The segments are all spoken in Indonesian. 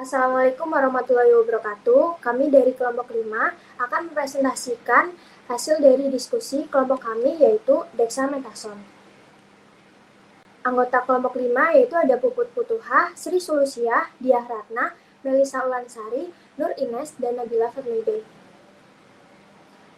Assalamualaikum warahmatullahi wabarakatuh. Kami dari kelompok 5 akan mempresentasikan hasil dari diskusi kelompok kami yaitu dexamethasone. Anggota kelompok 5 yaitu ada Puput Putuha, Sri Sulusiah, Diah Ratna, Melisa Ulansari, Nur Ines, dan Nabila Firlide.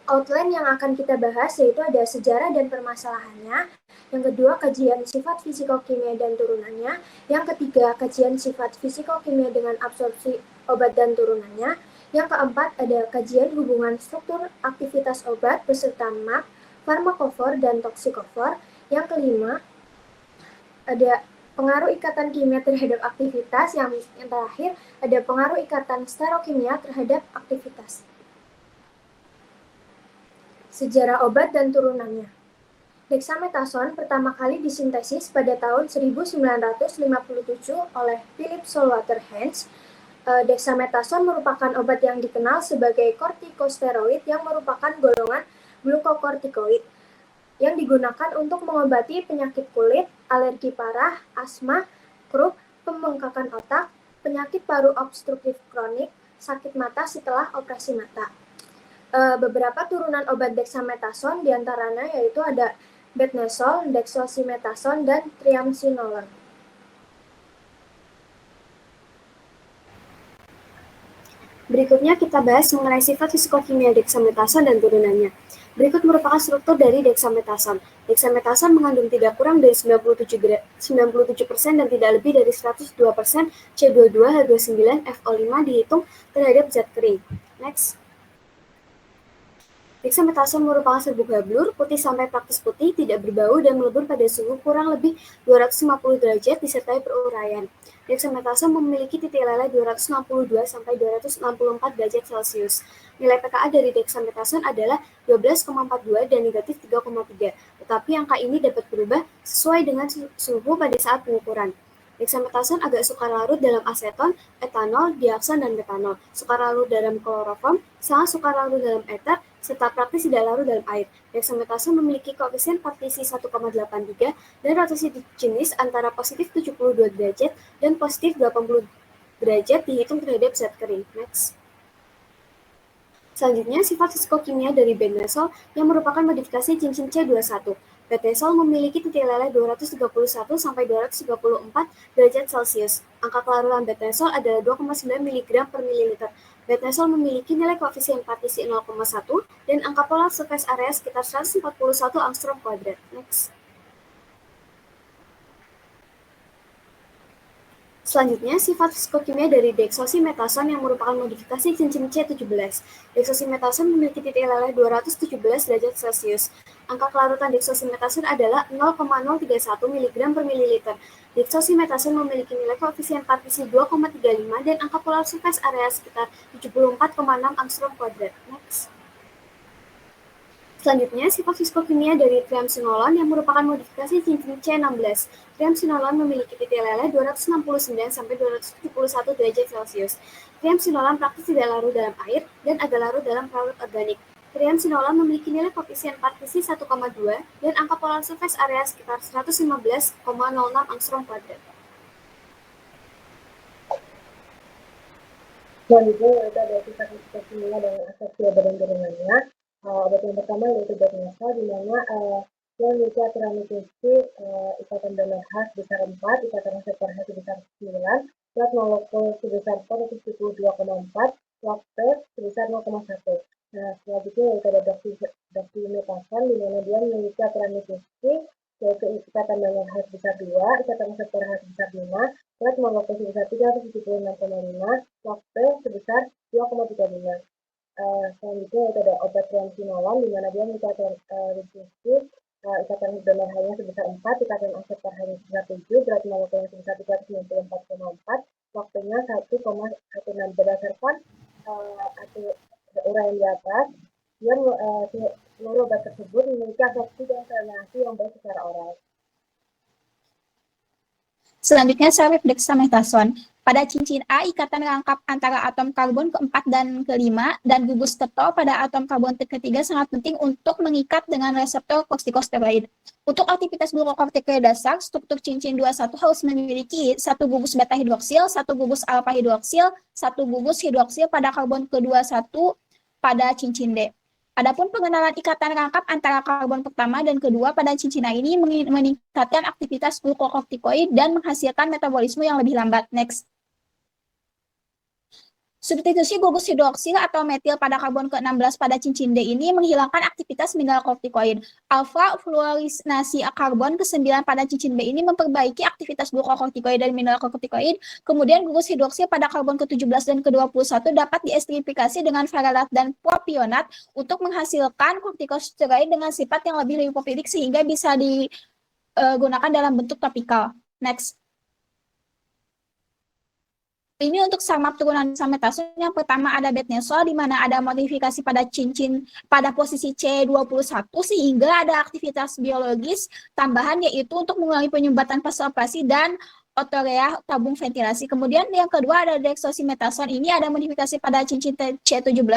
Outline yang akan kita bahas yaitu ada sejarah dan permasalahannya, yang kedua kajian sifat fisikokimia dan turunannya, yang ketiga kajian sifat fisikokimia dengan absorpsi obat dan turunannya, yang keempat ada kajian hubungan struktur aktivitas obat beserta MAP, farmakofor, dan toksikofor, yang kelima ada pengaruh ikatan kimia terhadap aktivitas, yang terakhir ada pengaruh ikatan sterokimia terhadap aktivitas. Sejarah obat dan turunannya. Dexamethasone pertama kali disintesis pada tahun 1957 oleh Philip Showalter Haynes. Dexamethasone merupakan obat yang dikenal sebagai kortikosteroid yang merupakan golongan glukokortikoid yang digunakan untuk mengobati penyakit kulit, alergi parah, asma, croup, pembengkakan otak, penyakit paru obstruktif kronik, sakit mata setelah operasi mata. Beberapa turunan obat dexamethasone diantaranya yaitu ada betnesol, dexosimethasone, dan triamcinolone. Berikutnya kita bahas mengenai sifat fisikokimia dexamethasone dan turunannya. Berikut merupakan struktur dari dexamethasone. Dexamethasone mengandung tidak kurang dari 97% dan tidak lebih dari 102% C22H29 FO5 dihitung terhadap zat kering. Next. Dexamethasone merupakan serbuk hablur, putih sampai praktis putih, tidak berbau, dan melebur pada suhu kurang lebih 250 derajat disertai peruraian. Dexamethasone memiliki titik leleh 262 sampai 264 derajat Celcius. Nilai pKa dari dexamethasone adalah 12,42 dan negatif 3,3, tetapi angka ini dapat berubah sesuai dengan suhu pada saat pengukuran. Dexamethasone agak sukar larut dalam aseton, etanol, diakson, dan metanol, sukar larut dalam kloroform, sangat sukar larut dalam eter, serta praktis tidak larut dalam air. Dexamethasone memiliki koefisien partisi 1,83 dan rotasi jenis antara positif 72 derajat dan positif 80 derajat dihitung terhadap zat kering. Next. Selanjutnya, sifat fisikokimia dari betnesol yang merupakan modifikasi cincin C21. Betnesol memiliki titik leleh 231 sampai 234 derajat Celcius. Angka kelarutan betnesol adalah 2,9 mg per mililiter. Betnesol memiliki nilai koefisien partisi 0,1 dan angka polar surface area sekitar 141 angstrom kuadrat. Next. Selanjutnya, sifat fisikokimia dari dexosimethasone yang merupakan modifikasi cincin C17. Dexosimethasone memiliki titik leleh 217 derajat Celcius. Angka kelarutan dexosimethasone adalah 0,031 mg per mililiter. Dexosimethasone memiliki nilai koefisien partisi 2,35 dan angka polar surface area sekitar 74,6 angstrom kuadrat. Next. Selanjutnya, sifat fisikokimia dari triamcinolone yang merupakan modifikasi cincin C16. Triamcinolone memiliki titik leleh 269 sampai 271 derajat Celcius. Triamcinolone praktis tidak larut dalam air dan agak larut dalam pelarut organik. Triamcinolone memiliki nilai koefisien partisi 1,2 dan angka polar surface area sekitar 115,06 angstrom kuadrat. Selanjutnya yaitu ada sifat fisikokimia dengan asepsi obat dan turunannya. Obat yang pertama yaitu betnesol, di mana dia memiliki aturan nutrisi ikatan donor khas sebesar 4, ikatan reseptor khas sebesar 9, zat molekul sebesar 172,4, lactose sebesar 0,1. Nah, selanjutnya yaitu ada dexamethasone, di mana dia memiliki aturan nutrisi yaitu ikatan donor khas sebesar 2, ikatan reseptor khas sebesar 5, zat molekul sebesar 376,5, lactose sebesar 2,35. Selanjutnya yaitu ada obat triamcinolone, di mana dia memiliki aturan nutrisi ikatan donor hanya sebesar 4, ikatan reseptor hanya sebesar 7, berat molekulnya sebesar 394,4, waktunya 1,16. Berdasarkan uraian di atas, dia seluruh obat tersebut memiliki absorpsi dan toleransi yang baik secara oral. Selanjutnya, salib dexamethasone. Pada cincin A, ikatan rangkap antara atom karbon keempat dan kelima, dan gugus keto pada atom karbon ketiga sangat penting untuk mengikat dengan reseptor kortikosteroid. Untuk aktivitas glukokortikoid dasar, struktur cincin 21 harus memiliki satu gugus beta hidroksil, satu gugus alfa hidroksil, satu gugus hidroksil pada karbon ke-21 pada cincin D. Adapun pengenalan ikatan rangkap antara karbon pertama dan kedua pada cincin A ini meningkatkan aktivitas glukokortikoid dan menghasilkan metabolisme yang lebih lambat. Next. Substitusi gugus hidroksil atau metil pada karbon ke-16 pada cincin D ini menghilangkan aktivitas mineralokortikoid. Alfa fluorinasi karbon ke-9 pada cincin B ini memperbaiki aktivitas glukokortikoid dan mineralokortikoid. Kemudian gugus hidroksil pada karbon ke-17 dan ke-21 dapat diesterifikasi dengan varelat dan propionat untuk menghasilkan kortikosteroid dengan sifat yang lebih lipofilik sehingga bisa digunakan dalam bentuk topikal. Next. Ini untuk sarmap turunan desamethasone. Yang pertama ada betnesol, di mana ada modifikasi pada cincin pada posisi C21 sehingga ada aktivitas biologis tambahan yaitu untuk mengurangi penyumbatan pas operasi dan otorea tabung ventilasi. Kemudian yang kedua ada dexosimethasone. Ini ada modifikasi pada cincin C17.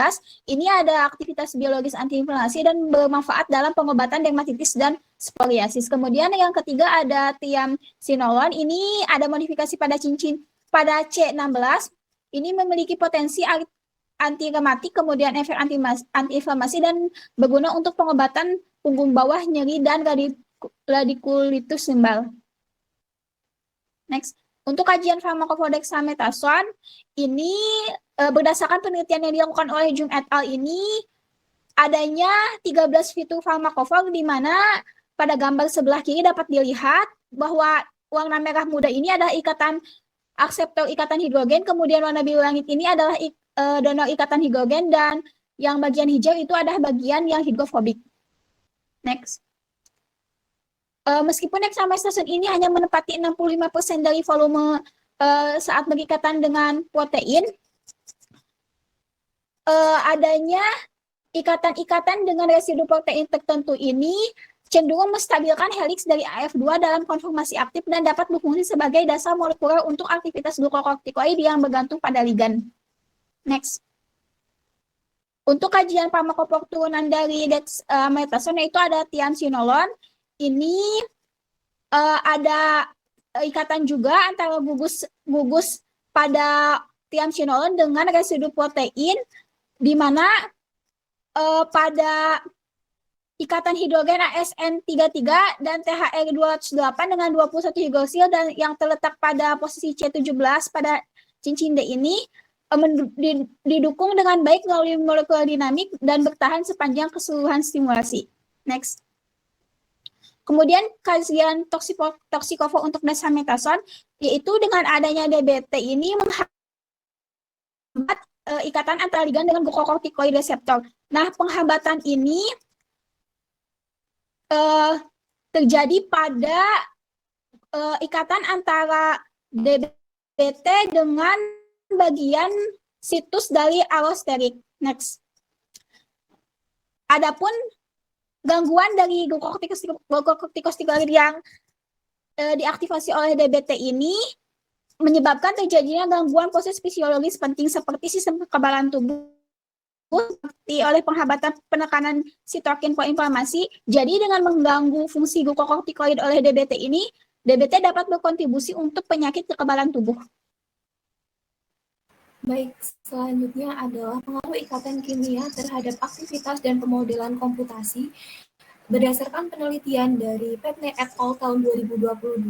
Ini ada aktivitas biologis antiinflamasi dan bermanfaat dalam pengobatan dermatitis dan psoriasis. Kemudian yang ketiga ada triamcinolone. Ini ada modifikasi pada cincin pada C16, ini memiliki potensi anti-rematik, kemudian efek anti-inflamasi dan berguna untuk pengobatan punggung bawah, nyeri, dan radikulitis sebal. Next. Untuk kajian farmakodexamethasone, ini berdasarkan penelitian yang dilakukan oleh Jung et al. Ini adanya 13 fitur farmakofag di mana pada gambar sebelah kiri dapat dilihat bahwa warna merah muda ini adalah ikatan akseptor ikatan hidrogen, kemudian warna biru langit ini adalah donor ikatan hidrogen, dan yang bagian hijau itu adalah bagian yang hidrofobik. Next. Meskipun dexamethasone ini hanya menempati 65% dari volume saat berikatan dengan protein, adanya ikatan-ikatan dengan residu protein tertentu ini cenderung menstabilkan heliks dari AF2 dalam konformasi aktif dan dapat berfungsi sebagai dasar molekuler untuk aktivitas glukokortikoid yang bergantung pada ligan. Next. Untuk kajian farmakopor turunan dari dexamethasone itu ada triamcinolone. Ini ada ikatan juga antara gugus pada triamcinolone dengan residu protein, di mana pada ikatan hidrogen ASN33 dan THR208 dengan 21 hidroksil dan yang terletak pada posisi C17 pada cincin D ini didukung dengan baik melalui molekular dinamik dan bertahan sepanjang keseluruhan stimulasi. Next. Kemudian kajian toksikofor untuk dexamethasone, yaitu dengan adanya DBT ini menghambat ikatan antara ligan dengan glukokortikoid reseptor. Nah, penghambatan ini terjadi pada ikatan antara DBT dengan bagian situs dari allosterik. Next. Adapun gangguan dari glukokortikosteroid yang diaktifasi oleh DBT ini menyebabkan terjadinya gangguan proses fisiologis penting seperti sistem kekebalan tubuh seperti oleh penghambatan penekanan sitokin proinflamasi. Jadi dengan mengganggu fungsi glukokortikoid oleh DBT ini, DBT dapat berkontribusi untuk penyakit kekebalan tubuh. Baik, selanjutnya adalah pengaruh ikatan kimia terhadap aktivitas dan pemodelan komputasi. Berdasarkan penelitian dari Petne et al. Tahun 2022,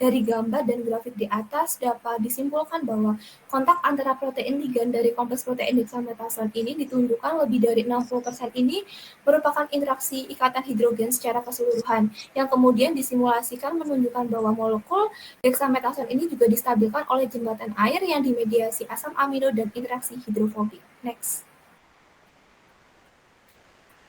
dari gambar dan grafik di atas dapat disimpulkan bahwa kontak antara protein ligan dari kompleks protein dexamethasone ini ditunjukkan lebih dari 60% ini merupakan interaksi ikatan hidrogen secara keseluruhan, yang kemudian disimulasikan menunjukkan bahwa molekul dexamethasone ini juga distabilkan oleh jembatan air yang dimediasi asam amino dan interaksi hidrofobik. Next.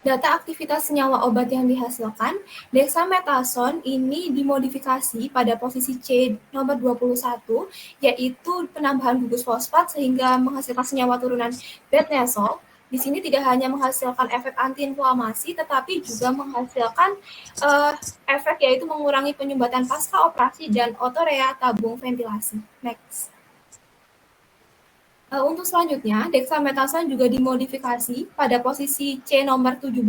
Data aktivitas senyawa obat yang dihasilkan, dexamethasone ini dimodifikasi pada posisi C nomor 21, yaitu penambahan gugus fosfat sehingga menghasilkan senyawa turunan betnesol. Di sini tidak hanya menghasilkan efek antiinflamasi, tetapi juga menghasilkan efek yaitu mengurangi penyumbatan pasca operasi dan otorea tabung ventilasi. Next. Untuk selanjutnya, dexamethasone juga dimodifikasi pada posisi C nomor 17,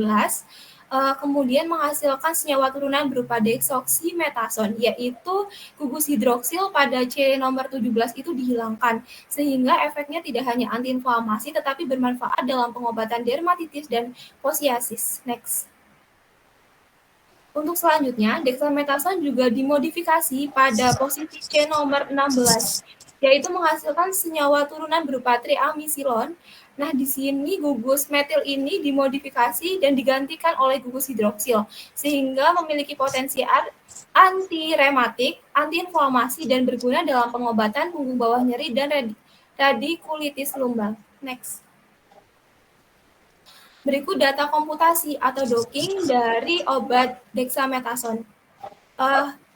kemudian menghasilkan senyawa turunan berupa desoksimetasone, yaitu gugus hidroksil pada C nomor 17 itu dihilangkan, sehingga efeknya tidak hanya antiinflamasi, tetapi bermanfaat dalam pengobatan dermatitis dan psoriasis. Next. Untuk selanjutnya, dexamethasone juga dimodifikasi pada posisi C nomor 16, yaitu menghasilkan senyawa turunan berupa triamisilon. Nah, di sini gugus metil ini dimodifikasi dan digantikan oleh gugus hidroksil, sehingga memiliki potensi anti-rematik, anti-inflamasi, dan berguna dalam pengobatan punggung bawah nyeri dan radikulitis lumbar. Next. Berikut data komputasi atau docking dari obat dexamethasone.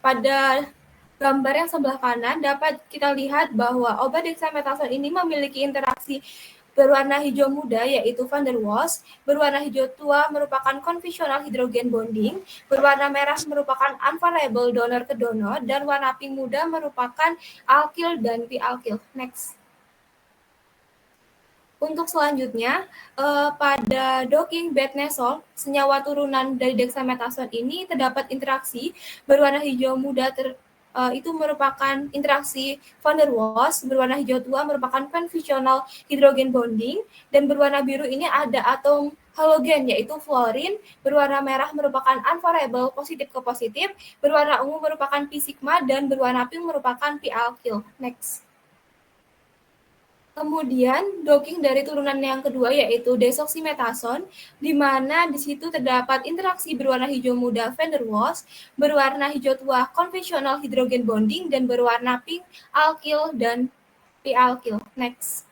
Pada gambar yang sebelah kanan dapat kita lihat bahwa obat dexamethasone ini memiliki interaksi berwarna hijau muda yaitu van der Waals, berwarna hijau tua merupakan konvensional hidrogen bonding, berwarna merah merupakan unfavorable donor ke donor, dan warna pink muda merupakan alkyl dan p-alkyl. Next. Untuk selanjutnya, pada docking betnesol, senyawa turunan dari dexamethasone ini terdapat interaksi berwarna hijau muda itu merupakan interaksi van der Waals, berwarna hijau tua merupakan konvensional hidrogen bonding, dan berwarna biru ini ada atom halogen yaitu fluorin, berwarna merah merupakan unfavorable positif ke positif, berwarna ungu merupakan p sigma, dan berwarna pink merupakan p-alkyl. Next. Kemudian docking dari turunan yang kedua yaitu desoksimetasone, di mana di situ terdapat interaksi berwarna hijau muda van der Waals, berwarna hijau tua konvensional hidrogen bonding, dan berwarna pink alkyl dan p-alkyl. Next.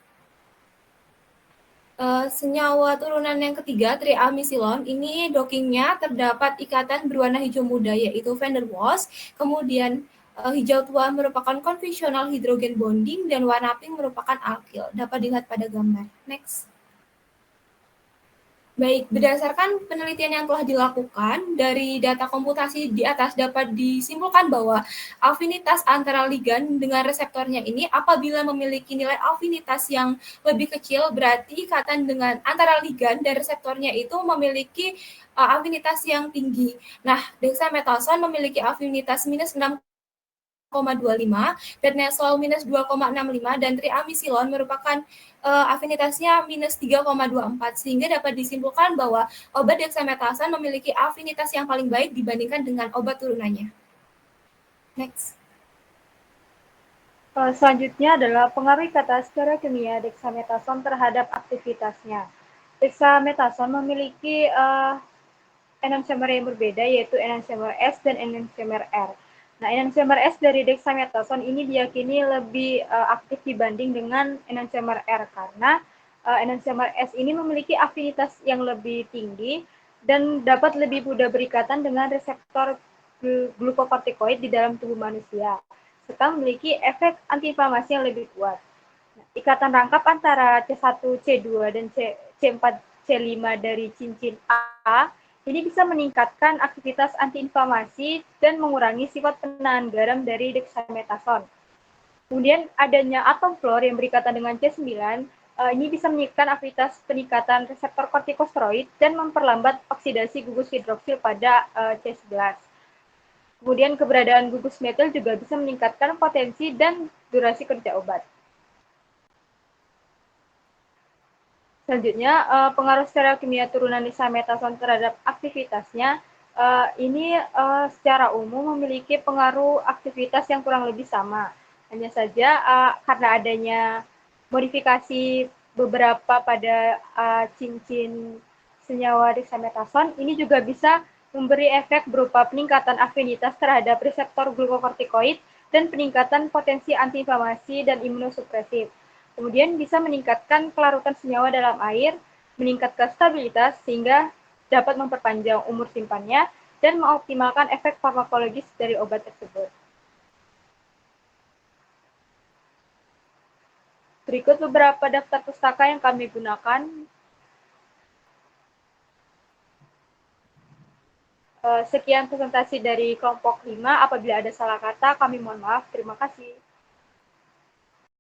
Senyawa turunan yang ketiga, triamisilon, ini dockingnya terdapat ikatan berwarna hijau muda yaitu van der Waals, kemudian hijau tua merupakan konvensional hidrogen bonding, dan warna pink merupakan alkyl. Dapat dilihat pada gambar. Next. Baik, berdasarkan penelitian yang telah dilakukan, dari data komputasi di atas dapat disimpulkan bahwa afinitas antara ligan dengan reseptornya ini apabila memiliki nilai afinitas yang lebih kecil, berarti ikatan dengan antara ligan dan reseptornya itu memiliki afinitas yang tinggi. Nah, dexamethasone memiliki afinitas minus 6,25, betnesol minus 2,65, dan triamisilon merupakan afinitasnya minus 3,24, sehingga dapat disimpulkan bahwa obat dexamethasone memiliki afinitas yang paling baik dibandingkan dengan obat turunannya. Next. Selanjutnya adalah pengaruh ikatan secara kimia dexamethasone terhadap aktivitasnya. Dexamethasone memiliki enantiomer yang berbeda, yaitu enantiomer S dan enantiomer R. Nah, enantiomer S dari dexamethasone ini diyakini lebih aktif dibanding dengan enantiomer R karena enantiomer S ini memiliki afinitas yang lebih tinggi dan dapat lebih mudah berikatan dengan reseptor glukokortikoid di dalam tubuh manusia, serta memiliki efek antiinflamasi yang lebih kuat. Nah, ikatan rangkap antara C1, C2, dan C4, C5 dari cincin A ini bisa meningkatkan aktivitas antiinflamasi dan mengurangi sifat penahan garam dari dexamethasone. Kemudian adanya atom fluor yang berikatan dengan C9, ini bisa meningkatkan aktivitas peningkatan reseptor kortikosteroid dan memperlambat oksidasi gugus hidroksil pada C11. Kemudian keberadaan gugus metil juga bisa meningkatkan potensi dan durasi kerja obat. Selanjutnya, pengaruh secara kimia turunan dexamethasone terhadap aktivitasnya, ini secara umum memiliki pengaruh aktivitas yang kurang lebih sama. Hanya saja karena adanya modifikasi beberapa pada cincin senyawa dexamethasone, ini juga bisa memberi efek berupa peningkatan afinitas terhadap reseptor glukokortikoid dan peningkatan potensi antiinflamasi dan imunosupresif. Kemudian bisa meningkatkan kelarutan senyawa dalam air, meningkatkan stabilitas sehingga dapat memperpanjang umur simpannya dan mengoptimalkan efek farmakologis dari obat tersebut. Berikut beberapa daftar pustaka yang kami gunakan. Sekian presentasi dari kelompok 5. Apabila ada salah kata, kami mohon maaf. Terima kasih.